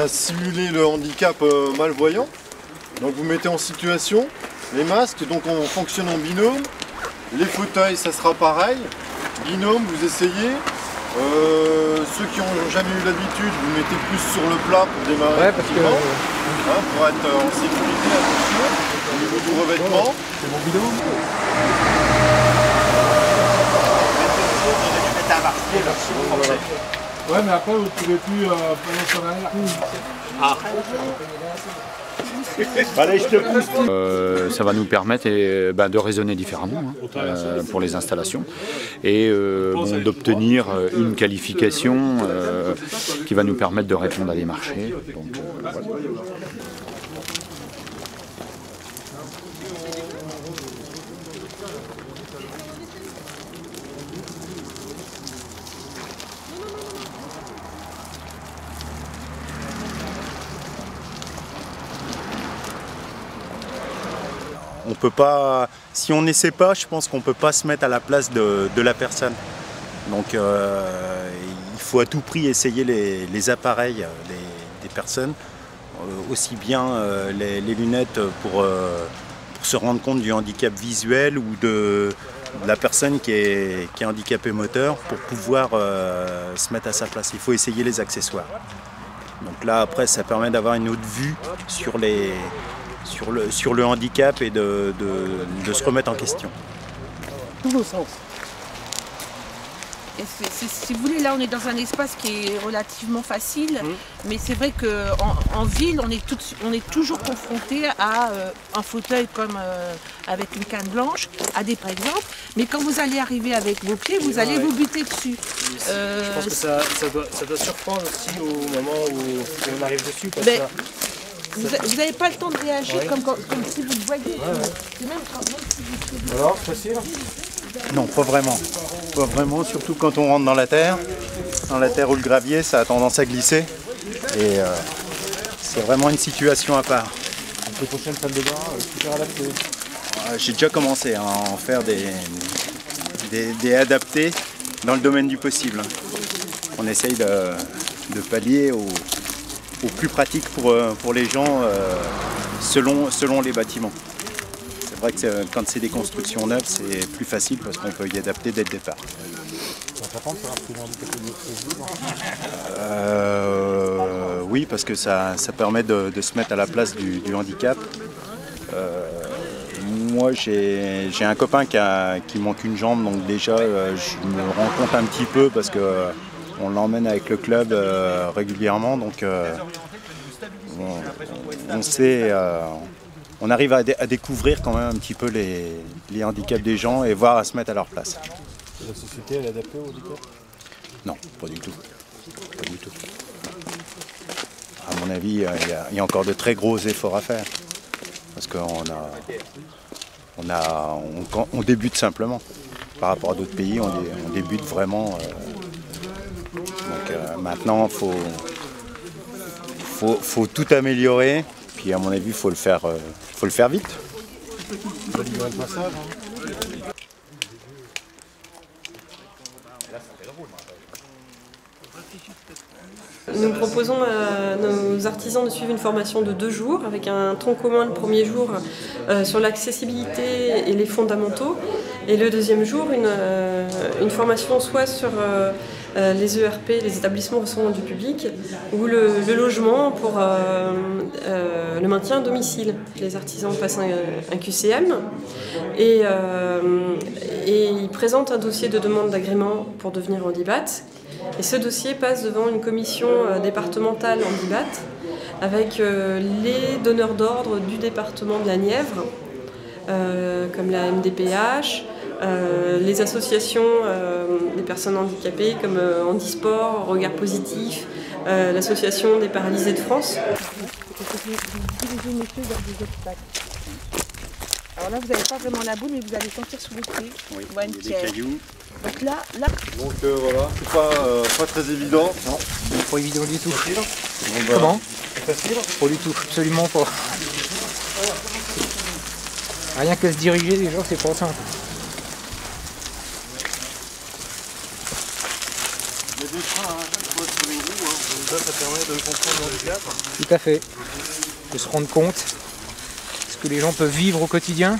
Simuler le handicap malvoyant. Donc vous mettez en situation les masques, donc on fonctionne en binôme. Les fauteuils, ça sera pareil. Binôme, vous essayez. Ceux qui n'ont jamais eu l'habitude, vous mettez plus sur le plat pour démarrer rapidement, pour être en sécurité, attention, au niveau du revêtement. C'est mon binôme. Ouais, mais après, vous ne pouvez plus prendre sur l'arrière. Ah. Allez, je te pousse. Ça va nous permettre de raisonner différemment pour les installations et d'obtenir une qualification qui va nous permettre de répondre à des marchés. Donc, voilà. On peut pas, si on n'essaie pas, je pense qu'on ne peut pas se mettre à la place de la personne. Donc il faut à tout prix essayer les appareils des personnes, aussi bien les lunettes pour se rendre compte du handicap visuel ou de la personne qui est handicapée moteur pour pouvoir se mettre à sa place. Il faut essayer les accessoires. Donc là après ça permet d'avoir une autre vue sur le handicap et de se remettre en question. Tous vos sens. Si vous voulez, là on est dans un espace qui est relativement facile, mais c'est vrai qu'en ville on est toujours confronté à un fauteuil comme avec une canne blanche, par exemple, mais quand vous allez arriver avec vos pieds, vous allez vous buter dessus. Je pense que ça doit surprendre aussi au moment où on arrive dessus. Parce que vous n'avez pas le temps de réagir comme si vous le voyiez. Alors, facile? Non, pas vraiment. Pas vraiment, surtout quand on rentre dans la terre ou le gravier, ça a tendance à glisser. Et c'est vraiment une situation à part. Les prochaines salles de bain, super adaptées. J'ai déjà commencé à en faire des adaptés dans le domaine du possible. On essaye de pallier au plus pratique pour les gens selon les bâtiments. C'est vrai que quand c'est des constructions neuves, c'est plus facile parce qu'on peut y adapter dès le départ. Oui, parce que ça permet de se mettre à la place du handicap. Moi, j'ai un copain qui manque une jambe, donc déjà, je me rends compte un petit peu parce que on l'emmène avec le club régulièrement, donc on sait, on arrive à découvrir quand même un petit peu les handicaps des gens et voir à se mettre à leur place. La société, elle est adaptée au handicap? Non, pas du tout. Pas du tout. À mon avis, il y a encore de très gros efforts à faire. Parce qu'on débute simplement. Par rapport à d'autres pays, on débute vraiment. Donc maintenant, faut tout améliorer. Puis à mon avis, faut le faire vite. Nous proposons à nos artisans de suivre une formation de 2 jours avec un tronc commun le premier jour sur l'accessibilité et les fondamentaux et le deuxième jour une formation soit sur les ERP, les établissements recevant du public, ou le logement pour le maintien à domicile. Les artisans passent un QCM et ils présentent un dossier de demande d'agrément pour devenir handibat. Et ce dossier passe devant une commission départementale handibat avec les donneurs d'ordre du département de la Nièvre, comme la MDPH, les associations des personnes handicapées comme Handisport, Regard Positif, l'association des paralysés de France. Alors là, vous n'avez pas vraiment la boule, mais vous allez sentir sous les pieds. Oui, il y a des cailloux. Donc là. Donc voilà, c'est pas très évident. Non, c'est pas évident du tout. Bon, Comment? Pas du tout, absolument pas. Rien que se diriger déjà, c'est pas simple. Il y a des freins à chaque fois sur les roues. Ça permet de comprendre le handicap. Tout à fait. De se rendre compte de ce que les gens peuvent vivre au quotidien.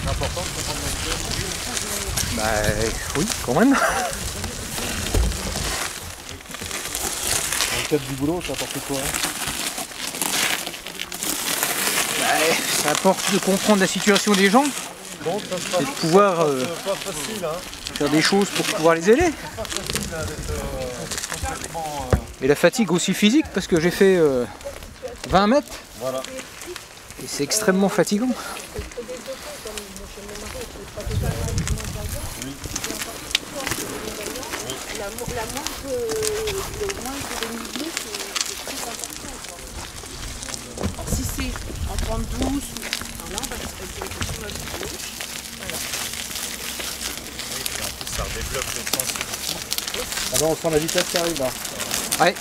C'est important de comprendre le handicap. Bah oui, quand même. Dans le cadre du boulot, ça apporte quoi? Ça apporte de comprendre la situation des gens Bon, ça sera et de pouvoir pas facile, hein. faire des choses pour pouvoir les aider. Pas facile hein, d'être complètement. Et la fatigue aussi physique parce que j'ai fait 20 mètres Voilà. et c'est extrêmement fatigant. Si c'est en pente douce, là on va se faire sur la gauche. Ça redéveloppe le sens. Alors on sent la vitesse qui arrive là. Ouais.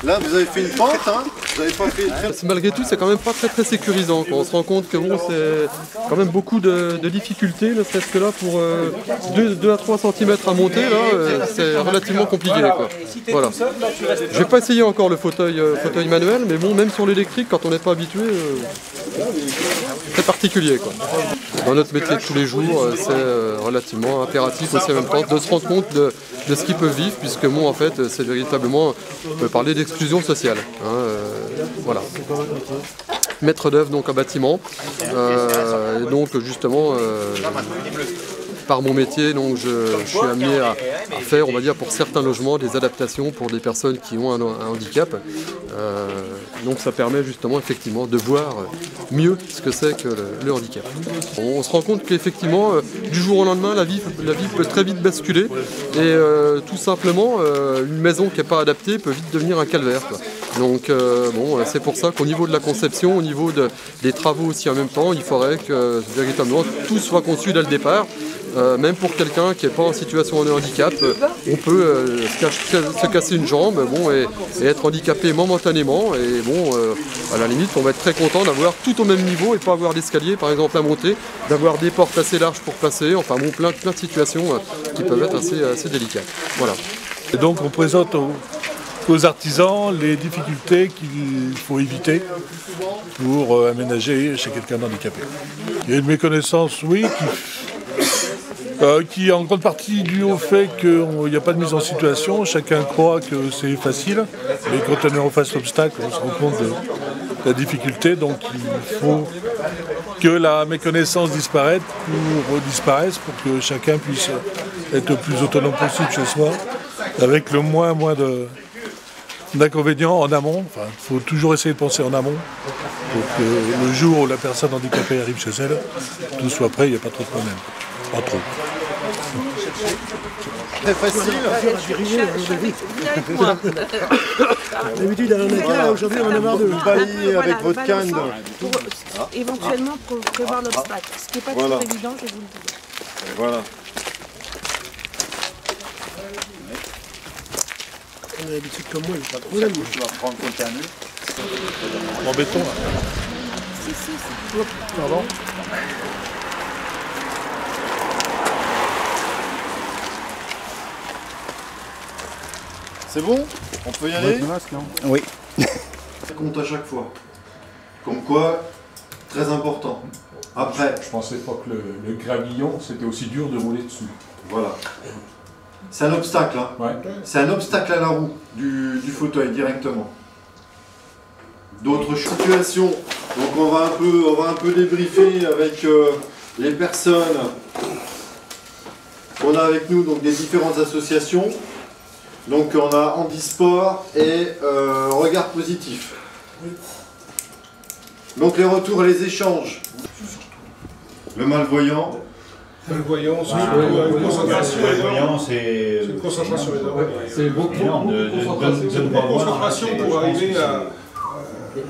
Là, vous avez fait une pente, hein. Vous avez pas fait. Malgré tout, c'est quand même pas très sécurisant. On se rend compte que bon, c'est quand même beaucoup de difficultés, ne serait-ce que là pour 2 à 3 cm à monter, là, c'est relativement compliqué. Quoi. Voilà. Je vais pas essayer encore le fauteuil manuel, mais bon, même sur l'électrique, quand on n'est pas habitué, c'est très particulier. Quoi. Dans notre métier de tous les jours, c'est relativement impératif aussi en même temps de se rendre compte de ce qu'ils peuvent vivre, puisque bon, en fait, c'est véritablement, on peut parler d'exclusion sociale. Hein, voilà. Maître d'œuvre donc en bâtiment, et donc justement par mon métier, donc je suis amené à faire, on va dire, pour certains logements, des adaptations pour des personnes qui ont un handicap. Donc ça permet justement effectivement de voir mieux ce que c'est que le handicap. On se rend compte qu'effectivement, du jour au lendemain, la vie peut très vite basculer et tout simplement, une maison qui n'est pas adaptée peut vite devenir un calvaire. Quoi. Donc bon, c'est pour ça qu'au niveau de la conception, au niveau des travaux aussi en même temps, il faudrait que véritablement tout soit conçu dès le départ. Même pour quelqu'un qui n'est pas en situation de handicap, on peut se casser une jambe bon, et être handicapé momentanément. Et bon, à la limite, on va être très content d'avoir tout au même niveau et pas avoir d'escalier, par exemple, à monter, d'avoir des portes assez larges pour passer. Enfin bon, plein de situations qui peuvent être assez délicates. Voilà. Et donc on présente aux artisans les difficultés qu'il faut éviter pour aménager chez quelqu'un d'handicapé. Il y a une méconnaissance, oui, qui est en grande partie due au fait qu'il n'y a pas de mise en situation. Chacun croit que c'est facile, mais quand on est en face d'obstacles, on se rend compte de la difficulté. Donc il faut que la méconnaissance disparaisse pour que chacun puisse être le plus autonome possible chez soi, avec le moins d'inconvénients en amont. Enfin, il faut toujours essayer de penser en amont pour que le jour où la personne handicapée arrive chez elle, tout soit prêt, il n'y a pas trop de problèmes. Pas trop. Très facile. D'habitude, on est là, aujourd'hui, on en a marre de vous balayez avec votre canne. Pour éventuellement prévoir l'obstacle. Ce qui n'est pas Voilà. très évident, je vais vous le dire. Voilà. On a l'habitude comme moi, il n'y a pas de problème. Tu vas prendre container. En béton, là. Pardon. C'est bon? On peut y aller? Oui. Ça compte à chaque fois. Comme quoi, très important. Après, Je pensais pas que le gravillon, c'était aussi dur de rouler dessus. voilà. C'est un obstacle, hein. Ouais. C'est un obstacle à la roue du fauteuil directement. D'autres situations. Donc on va un peu débriefer avec les personnes qu'on a avec nous, donc des différentes associations. Donc on a Handisport et Regard Positif. Donc les retours et les échanges. Le malvoyant. Malvoyant, c'est une concentration c'est beaucoup de concentration pour arriver à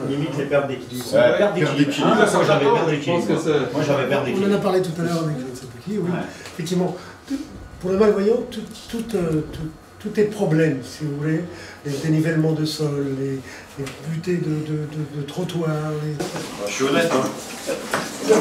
Limite les pertes d'équilibre. Perte d'équilibre. Moi j'avais perte d'équilibre. Moi j'avais perte On en d'équilibre. a parlé tout à l'heure avec Jean-Pierre Petit, oui. Effectivement, pour le malvoyant, tout est problème, si vous voulez. Les dénivellements de sol, les butées de trottoirs. Je suis honnête, hein.